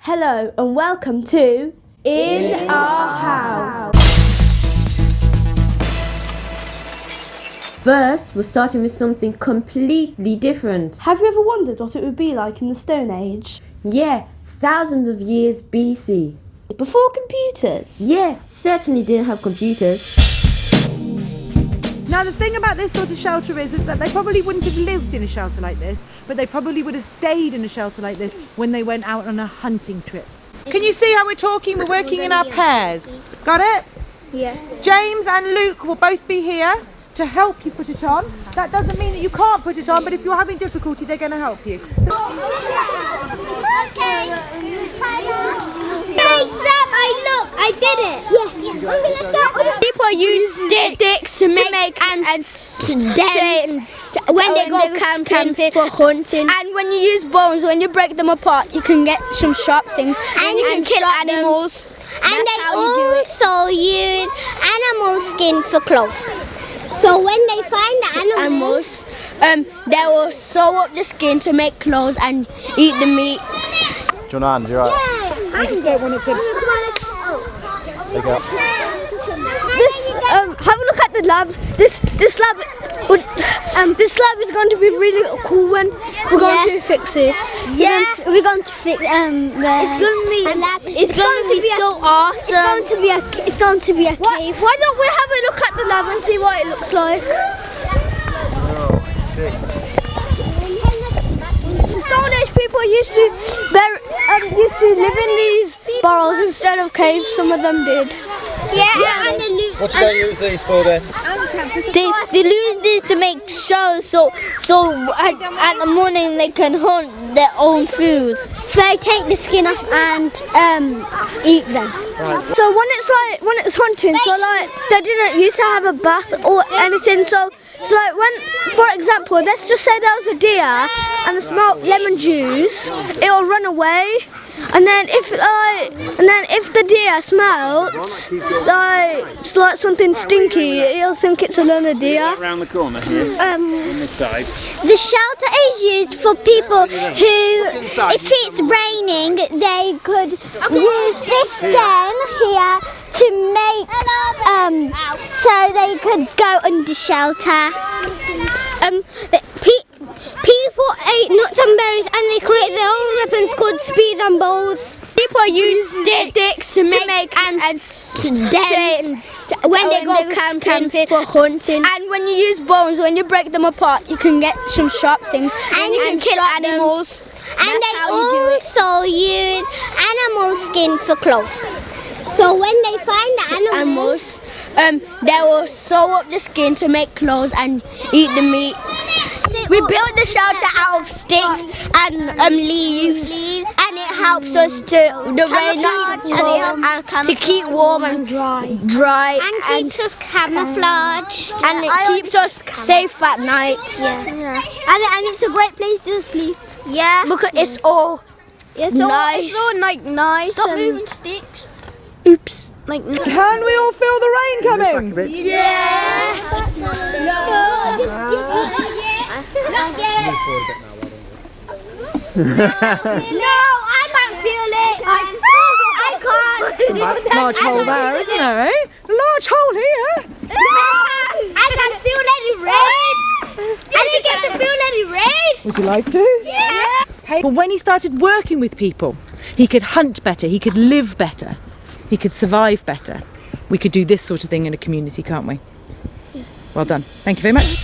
Hello and welcome to In Our House. First, we're starting with something completely different. Have you ever wondered what it would be like in the Stone Age? Yeah, thousands of years BC. Before computers? Yeah, certainly didn't have computers. Now the thing about this sort of shelter is that they probably wouldn't have lived in a shelter like this, but they probably would have stayed in a shelter like this when they went out on a hunting trip. Can you see how we're talking? We're working in our pairs. Got it? Yeah. James and Luke will both be here to help you put it on. That doesn't mean that you can't put it on, but if you're having difficulty, they're going to help you. I did it. Yeah. People use sticks to make and when they go camping for hunting. And when you use bones, when you break them apart, you can get some sharp things. And you can kill animals. And they also use animal skin for clothes. So when they find the animals, they will sew up the skin to make clothes and eat the meat. Jonan, you're right. I just don't want it to... Pick up. Have a look at the lab. This lab is going to be really cool when we're going to fix this. yeah, we're going to fix It's going to be so awesome. It's going to be a cave. Why don't we have a look at the lab and see what it looks like? The Stone Age people used to live in these burrows instead of caves. Some of them did. Yeah, and What do they use these for then? They use this to make shows, so at the morning they can hunt their own food. so they take the skin off and eat them. So when it's hunting, so like they didn't used to have a bath or anything. So like when, for example, let's just say there was a deer and it smelled lemon juice, it'll run away. And then if the deer smells like something stinky, it'll think it's another deer. Around the corner here, on this side. The shelter is used for people who, if it's raining, they could use this stem here to make, so they could go under shelter. People ate nuts and berries and they created their own weapons called spears and bows. People use sticks to make and when they go camping for hunting. And when you use bones, when you break them apart, you can get some sharp things. And you can kill animals. And they also use animal skin for clothes. So when they find the animals, they will sew up the skin to make clothes and eat the meat. We built the shelter out of sticks and leaves, and it helps us to to keep warm and dry, and keeps us camouflaged, and it keeps us safe at night. Yeah. And it's a great place to sleep. Yeah, Because it's all it's nice. all like nice. Stop and moving sticks. Oops. Can we all feel the rain coming? No, I can't feel it. I can't. Large hole there, isn't there, eh? A large hole here. I can feel any rain. I didn't get to feel any rain. Would you like to? Yeah. But when he started working with people, he could hunt better, he could live better, he could survive better. We could do this sort of thing in a community, can't we? Yeah. Well done. Thank you very much.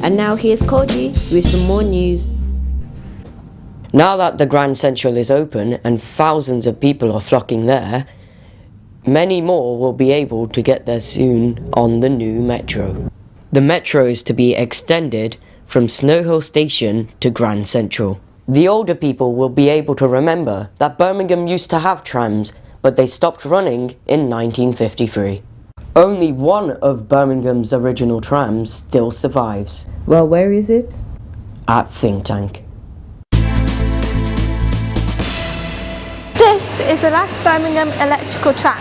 And now here's Koji with some more news. Now that the Grand Central is open and thousands of people are flocking there, many more will be able to get there soon on the new metro. The metro is to be extended from Snow Hill Station to Grand Central. The older people will be able to remember that Birmingham used to have trams, but they stopped running in 1953. Only one of Birmingham's original trams still survives. Well, where is it? At Think Tank. This is the last Birmingham electrical tram.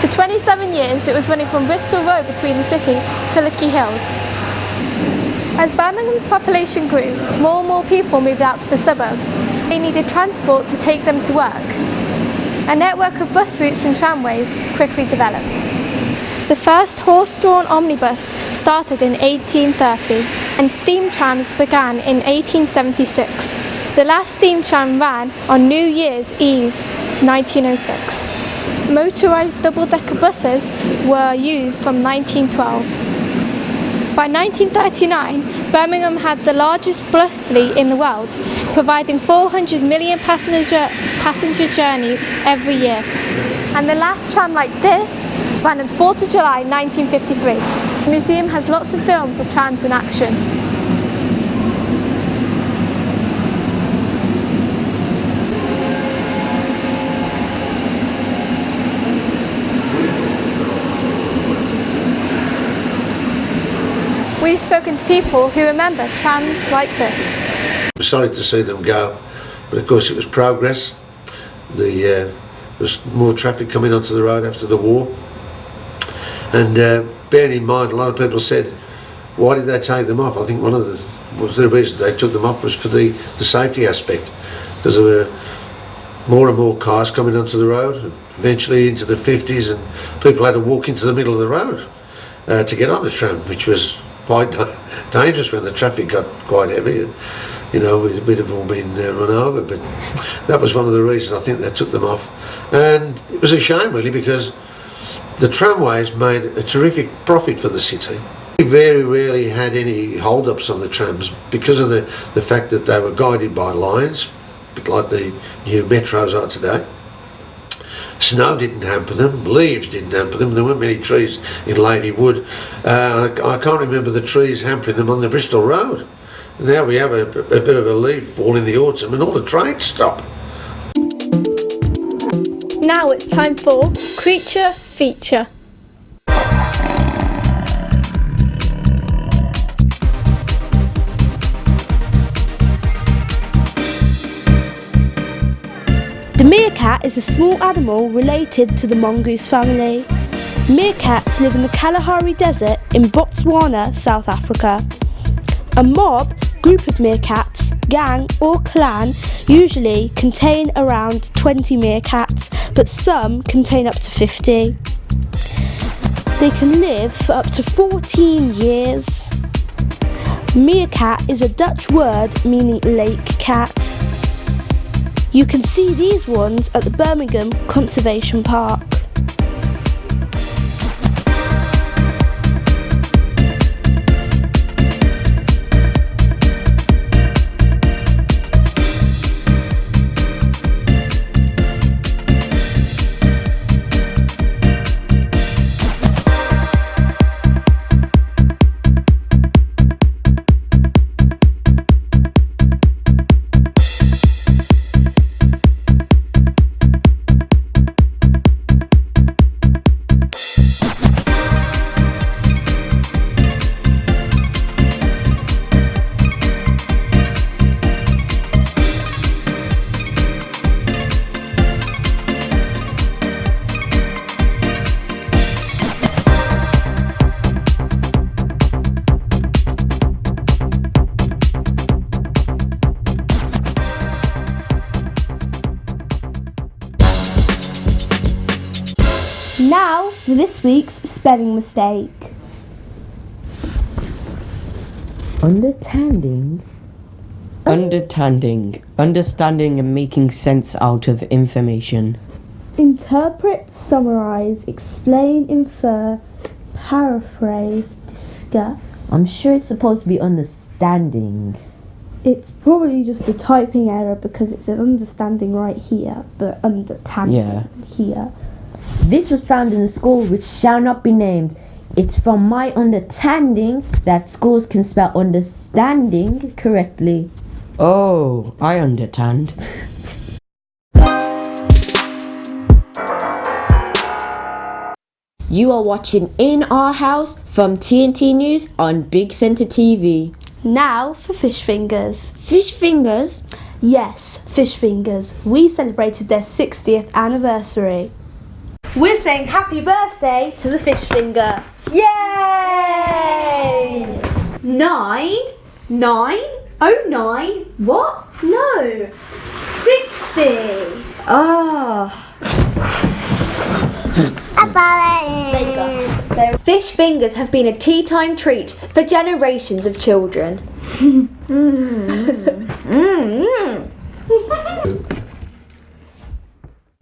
For 27 years it was running from Bristol Road between the city to Lickey Hills. As Birmingham's population grew, more and more people moved out to the suburbs. They needed transport to take them to work. A network of bus routes and tramways quickly developed. The first horse-drawn omnibus started in 1830 and steam trams began in 1876. The last steam tram ran on New Year's Eve 1906. Motorised double-decker buses were used from 1912. By 1939, Birmingham had the largest bus fleet in the world, providing 400 million passenger journeys every year. And the last tram like this ran on 4th of July 1953. The museum has lots of films of trams in action. We've spoken to people who remember trams like this. I'm sorry to see them go, but of course it was progress. There was more traffic coming onto the road after the war. And bearing in mind, a lot of people said, why did they take them off? I think one of the reasons they took them off was for the safety aspect, because there were more and more cars coming onto the road, eventually into the 50s, and people had to walk into the middle of the road to get on the tram, which was quite dangerous when the traffic got quite heavy. You know, we'd have all been run over, but that was one of the reasons I think they took them off. And it was a shame really, because the tramways made a terrific profit for the city. We very rarely had any hold-ups on the trams because of the fact that they were guided by lines, a bit like the new metros are today. Snow didn't hamper them, leaves didn't hamper them, there weren't many trees in Lady Wood. I can't remember the trees hampering them on the Bristol Road. Now we have a bit of a leaf fall in the autumn and all the trains stop. Now it's time for Creature Feature. The meerkat is a small animal related to the mongoose family. Meerkats live in the Kalahari Desert in Botswana, South Africa. A mob, group of meerkats, gang or clan usually contain around 20 meerkats, but some contain up to 50. They can live for up to 14 years. Meerkat is a Dutch word meaning lake cat. You can see these ones at the Birmingham Conservation Park. Now for this week's spelling mistake. Understanding, understanding and making sense out of information. Interpret, summarize, explain, infer, paraphrase, discuss. I'm sure it's supposed to be understanding. It's probably just a typing error because it said understanding right here, but understanding here. This was found in a school which shall not be named. It's from my understanding that schools can spell understanding correctly. Oh, I understand. You are watching In Our House from TNT News on Big Centre TV. Now for fish fingers. Fish fingers? Yes, fish fingers. We celebrated their 60th anniversary. We're saying happy birthday to the fish finger. Yay! 9? 9? What? No. 60. Oh. There you go. Fish fingers have been a tea time treat for generations of children.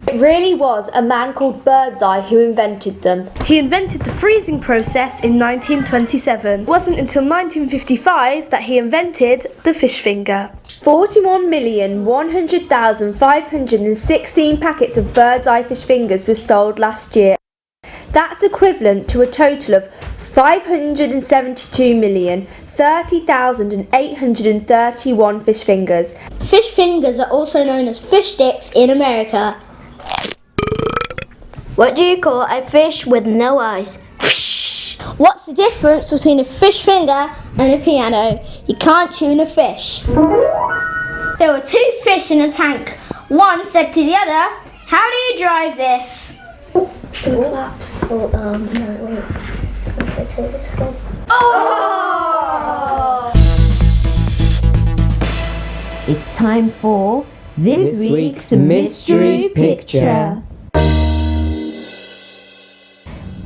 It really was a man called Birdseye who invented them. He invented the freezing process in 1927. It wasn't until 1955 that he invented the fish finger. 41,100,516 packets of Birdseye fish fingers were sold last year. That's equivalent to a total of 572,030,831 fish fingers. Fish fingers are also known as fish sticks in America. What do you call a fish with no eyes? What's the difference between a fish finger and a piano? You can't tune a fish. There were two fish in a tank. One said to the other, "How do you drive this?" Collapse. No, wait. Okay, so this one. It's time for this week's mystery picture.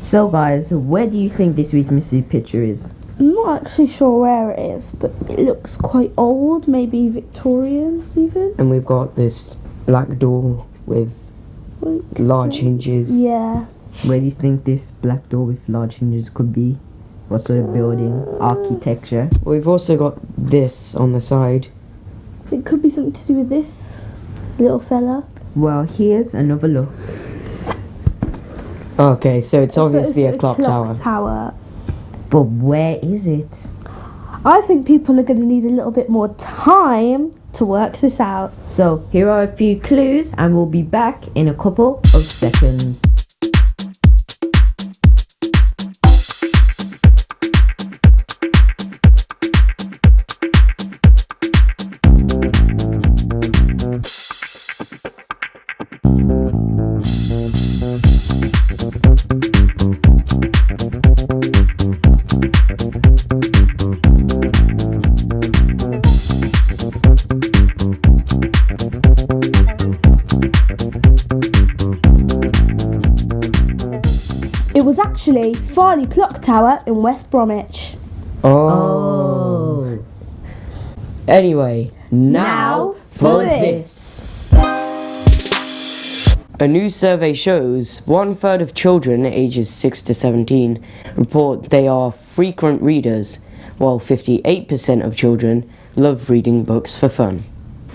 So guys, where do you think this week's mystery picture is? I'm not actually sure where it is, but it looks quite old, maybe Victorian even. And we've got this black door with large hinges. Yeah. Where do you think this black door with large hinges could be? What sort of building? Architecture? We've also got this on the side. It could be something to do with this little fella. Well, here's another look. Okay, so it's obviously a clock tower. But where is it? I think people are going to need a little bit more time to work this out. So here are a few clues and we'll be back in a couple of seconds. It was actually Farley Clock Tower in West Bromwich. Oh. Anyway, now for this. A new survey shows 1/3 of children ages 6 to 17 report they are frequent readers, while 58% of children love reading books for fun.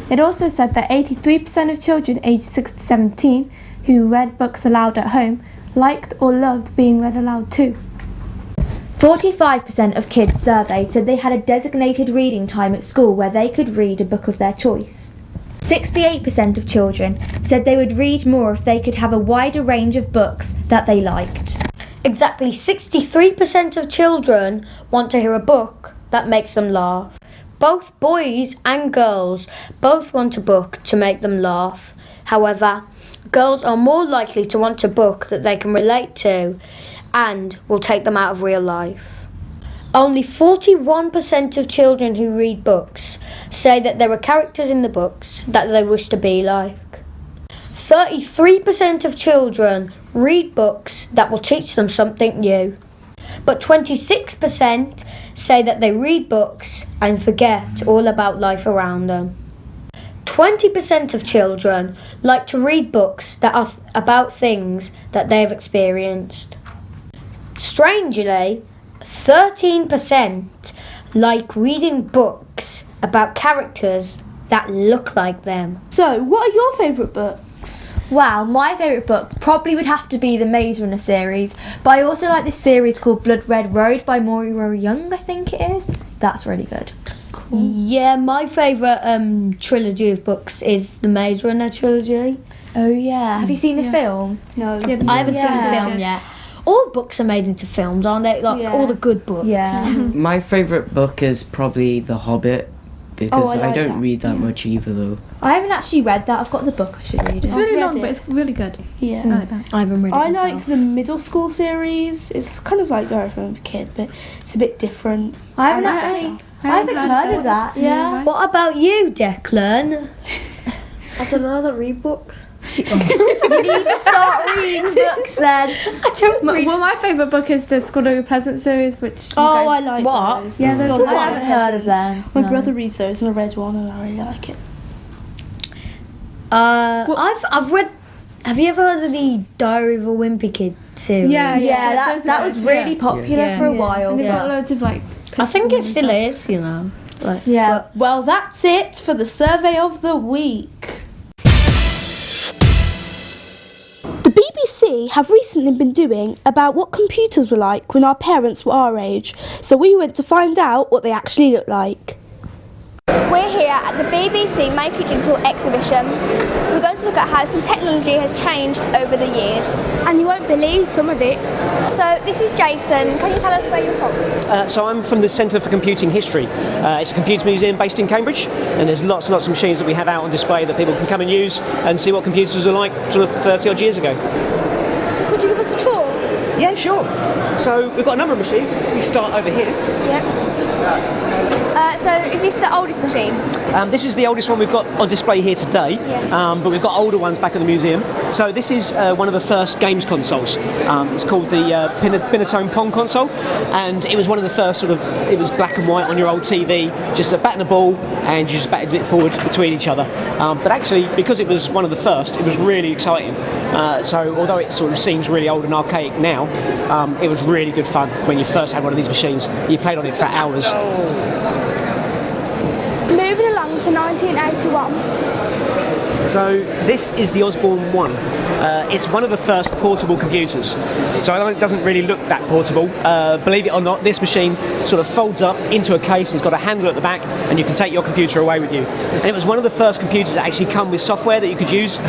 It also said that 83% of children aged 6 to 17 who read books aloud at home liked or loved being read aloud too. 45% of kids surveyed said they had a designated reading time at school where they could read a book of their choice. 68% of children said they would read more if they could have a wider range of books that they liked. Exactly 63% of children want to hear a book that makes them laugh. Both boys and girls both want a book to make them laugh. However, girls are more likely to want a book that they can relate to and will take them out of real life. Only 41% of children who read books say that there are characters in the books that they wish to be like. 33% of children read books that will teach them something new. But 26% say that they read books and forget all about life around them. 20% of children like to read books that are about things that they have experienced. Strangely, 13% like reading books about characters that look like them. So, what are your favourite books? Wow, my favourite book probably would have to be the Maze Runner series, but I also like this series called Blood Red Road by Maureen Young, I think it is. That's really good. Yeah, my favourite trilogy of books is the Maze Runner trilogy. Oh yeah, have you seen the film? No. I haven't seen the film yet. All books are made into films, aren't they? Like all the good books. Yeah. My favourite book is probably The Hobbit, because I like I don't that. read that much either though. I haven't actually read that. I've got the book. I should read it. It's really long, but it's really good. Yeah. I like that. I haven't read it I myself. like the middle school series. It's kind of like Diary from a Kid, but it's a bit different. I haven't I heard of that. Yeah. What about you, Declan? I don't know, I don't read books. You need to start reading books then. I don't read. Well, my favourite book is the School of Pleasant series, which Oh, I like What? those. Yeah, those I haven't heard of them. My No. brother reads those, and I read one, and I really like it. I've read. Have you ever heard of the Diary of a Wimpy Kid series? Yeah, that was really popular Yeah. for a while. And they've got loads of like. I think it still is, you know. Like, Yeah. Well, that's it for the survey of the week. The BBC have recently been doing about what computers were like when our parents were our age, so we went to find out what they actually look like. We're here at the BBC Make It Digital exhibition. We're going to look at how some technology has changed over the years. And you won't believe some of it. So this is Jason. Can you tell us where you're from? So I'm from the Centre for Computing History. It's a computer museum based in Cambridge, and there's lots and lots of machines that we have out on display that people can come and use and see what computers were like sort of 30 odd years ago. So could you give us a tour? Yeah, sure. So we've got a number of machines. We start over here. So is this the oldest machine? This is the oldest one we've got on display here today, but we've got older ones back at the museum. So this is one of the first games consoles. It's called the Pinatone Pong console, and it was one of the first it was black and white on your old TV, just a bat and a ball, and you just batted it forward between each other. But actually, because it was one of the first, it was really exciting. So although it sort of seems really old and archaic now, it was really good fun when you first had one of these machines. You played on it for hours. Moving along to 1981. So this is the Osborne One. It's one of the first portable computers. So I know it doesn't really look that portable. Believe it or not, this machine sort of folds up into a case. It's got a handle at the back, and you can take your computer away with you. And it was one of the first computers that actually come with software that you could use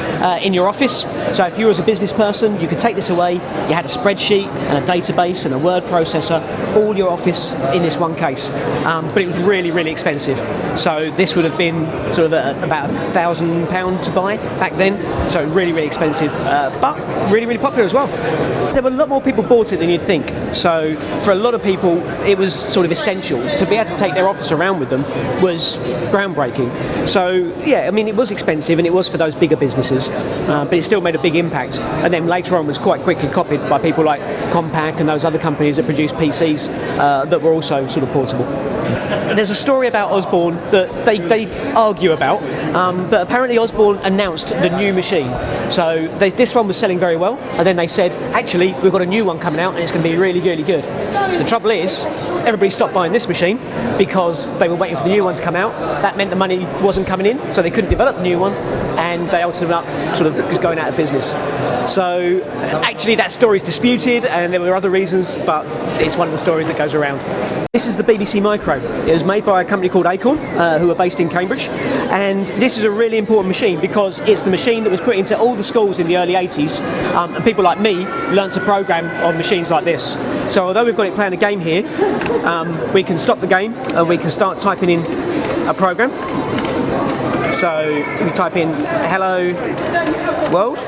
in your office. So if you were a business person, you could take this away. You had a spreadsheet and a database and a word processor, all your office in this one case. But it was really, really expensive. So this would have been sort of about £1,000 to buy back then. So really, really expensive, but really, really popular as well. There were a lot more people bought it than you'd think. So for a lot of people, it was sort of essential. To be able to take their office around with them was groundbreaking. So yeah, I mean, it was expensive, and it was for those bigger businesses, but it still made a big impact. And then later on was quite quickly copied by people like Compaq and those other companies that produced PCs that were also sort of portable. There's a story about Osborne that they argue about, but apparently Osborne announced the new machine. So this one was selling very well, and then they said, actually, we've got a new one coming out, and it's going to be really, really good. The trouble is, everybody stopped buying this machine because they were waiting for the new one to come out. That meant the money wasn't coming in, so they couldn't develop the new one, and they ultimately ended up sort of just going out of business. So actually, that story's disputed, and there were other reasons, but it's one of the stories that goes around. This is the BBC Micro. It was made by a company called Acorn, who are based in Cambridge, and this is a really important machine because it's the machine that was put into all the schools in the early 80s, and people like me learned to program on machines like this. So although we've got it playing a game here, we can stop the game and we can start typing in a program. So we type in hello world,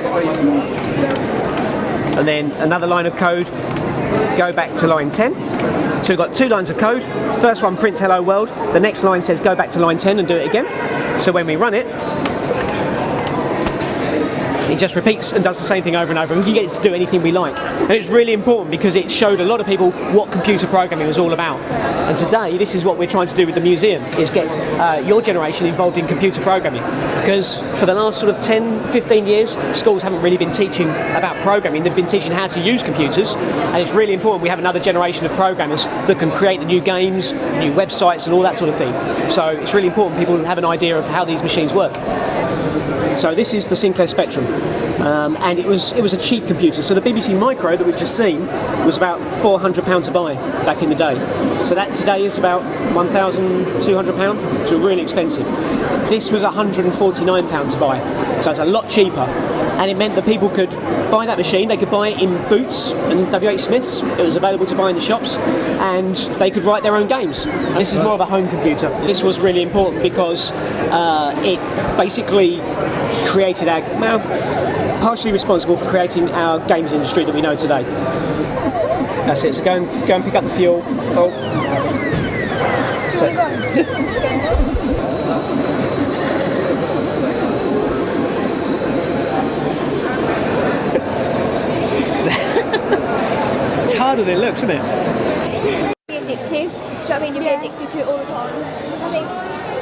and then another line of code, go back to line 10. So we've got two lines of code. First one prints hello world, the next line says go back to line 10 and do it again. So when we run it, it just repeats and does the same thing over and over, and we can get it to do anything we like. And it's really important because it showed a lot of people what computer programming was all about. And today, this is what we're trying to do with the museum, is get your generation involved in computer programming. Because for the last sort of 10, 15 years, schools haven't really been teaching about programming. They've been teaching how to use computers, and it's really important we have another generation of programmers that can create the new games, new websites, and all that sort of thing. So it's really important people have an idea of how these machines work. So this is the Sinclair Spectrum, and it was a cheap computer. So the BBC Micro that we've just seen was about £400 to buy back in the day. So that today is about £1,200, so really expensive. This was £149 to buy, so it's a lot cheaper. and it meant that people could buy that machine. They could buy it in Boots and WH Smiths. It was available to buy in the shops, and they could write their own games. This is more of a home computer. This was really important because it basically created partially responsible for creating our games industry that we know today. That's it. So go and pick up the fuel. Oh. It's harder than it looks, isn't it? Addictive. Do you know what I mean? You'll be addicted to it all the time. I think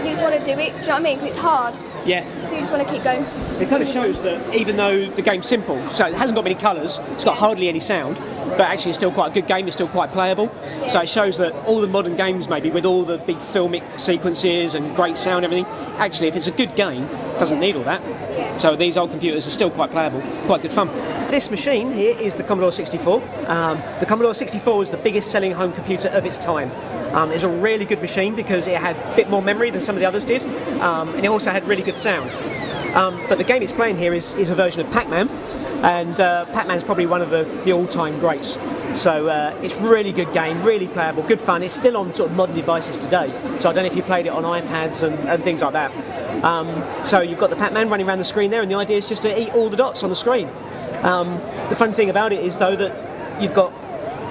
you just want to do it. Do you know what I mean? Because it's hard. Yeah. So you just want to keep going. It kind of shows that even though the game's simple, so it hasn't got many colours, it's got hardly any sound, but actually it's still quite a good game, it's still quite playable. Yeah. So it shows that all the modern games, maybe with all the big filmic sequences and great sound and everything, actually if it's a good game, it doesn't need all that. Yeah. So these old computers are still quite playable, quite good fun. This machine here is the Commodore 64. The Commodore 64 was the biggest selling home computer of its time. It was a really good machine because it had a bit more memory than some of the others did, and it also had really good sound. But the game it's playing here is a version of Pac-Man, and Pac-Man's probably one of the all-time greats. So it's a really good game, really playable, good fun. It's still on sort of modern devices today, so I don't know if you played it on iPads and things like that. So you've got the Pac-Man running around the screen there, and the idea is just to eat all the dots on the screen. The fun thing about it is, though, that you've got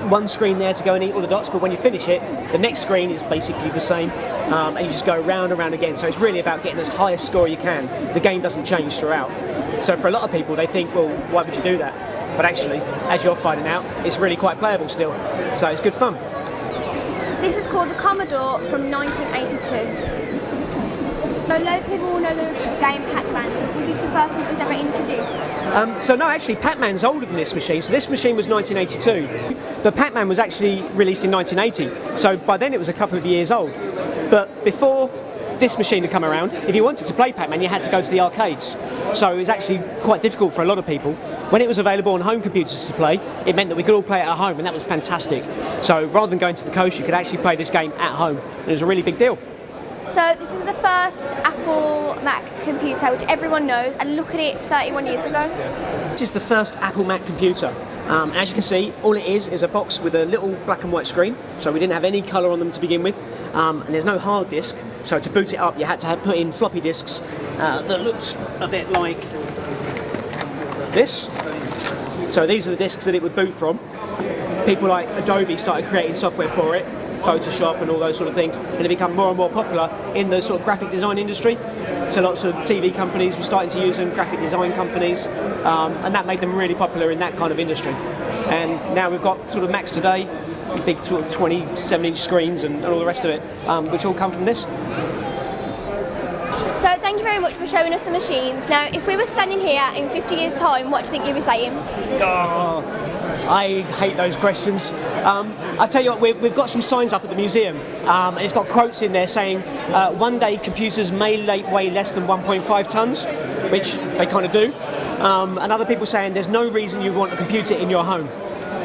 one screen there to go and eat all the dots, but when you finish it, the next screen is basically the same, and you just go round and round again. So it's really about getting as high a score you can. The game doesn't change throughout. So for a lot of people, they think, well, why would you do that? But actually, as you're finding out, it's really quite playable still. So it's good fun. This is called the Commodore from 1982. So loads of people will know the game Pac-Man. Was this the first one that was ever introduced? So no, actually Pac-Man's older than this machine. So this machine was 1982, but Pac-Man was actually released in 1980. So by then it was a couple of years old. But before this machine had come around, if you wanted to play Pac-Man, you had to go to the arcades. So it was actually quite difficult for a lot of people. When it was available on home computers to play, it meant that we could all play it at home, and that was fantastic. So rather than going to the coast, you could actually play this game at home. And it was a really big deal. So this is the first Apple Mac computer, which everyone knows, and look at it 31 years ago. This is the first Apple Mac computer. As you can see, all it is a box with a little black and white screen, so we didn't have any colour on them to begin with, and there's no hard disk, so to boot it up you had to put in floppy disks that looked a bit like this. So these are the disks that it would boot from. People like Adobe started creating software for it, Photoshop and all those sort of things, and it became more and more popular in the sort of graphic design industry. So lots of TV companies were starting to use them, graphic design companies, and that made them really popular in that kind of industry. And now we've got sort of Macs today, big sort of 27-inch screens and all the rest of it, which all come from this. So thank you very much for showing us the machines. Now, if we were standing here in 50 years' time, what do you think you'd be saying? Oh, I hate those questions. I tell you what, we've got some signs up at the museum, and it's got quotes in there saying, one day computers may weigh less than 1.5 tonnes, which they kind of do, and other people saying there's no reason you want a computer in your home.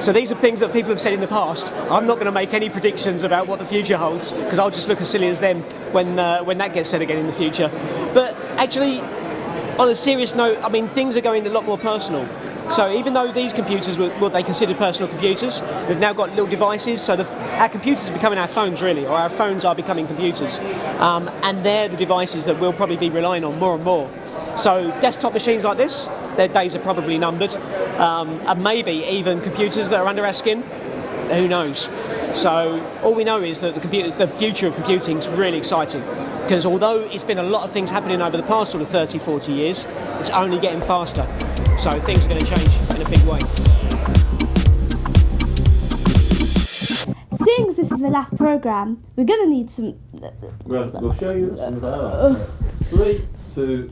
So these are things that people have said in the past. I'm not going to make any predictions about what the future holds, because I'll just look as silly as them when that gets said again in the future. But actually, on a serious note, I mean, things are going a lot more personal. So even though these computers were what they considered personal computers, we've now got little devices, so our computers are becoming our phones really, or our phones are becoming computers. And they're the devices that we'll probably be relying on more and more. So desktop machines like this, their days are probably numbered, and maybe even computers that are under our skin, who knows. So all we know is that the future of computing is really exciting, because although it's been a lot of things happening over the past sort of 30, 40 years, it's only getting faster. So things are going to change in a big way. Seeing as this is the last programme, we're going to need some... We'll show you some of our 3, 2...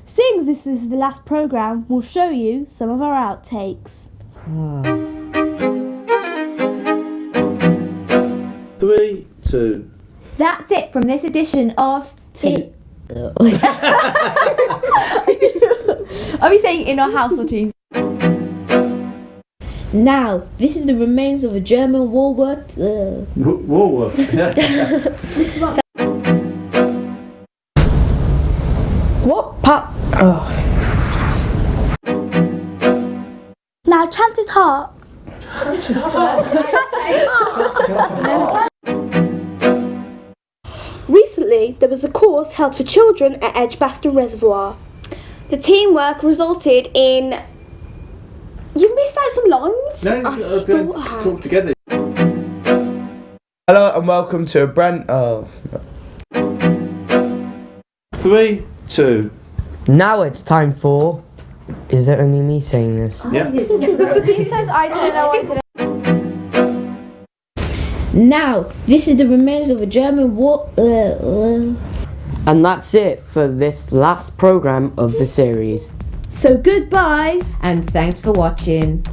Seeing as this is the last programme, we'll show you some of our outtakes. 3, 2... That's it from this edition of... Are we saying in our house or team? Now, this is the remains of a German Woolworth. Woolworth. What pop? Oh. Our chanted heart. Recently, there was a course held for children at Edgbaston Reservoir. The teamwork resulted in. You missed out some lines? Talk together. Hello and welcome to a brand. 3, 2. Now it's time for. Is it only me saying this? Yeah. He says I didn't know I didn't. Now, this is the remains of a German war. And that's it for this last program of the series. So goodbye. And thanks for watching.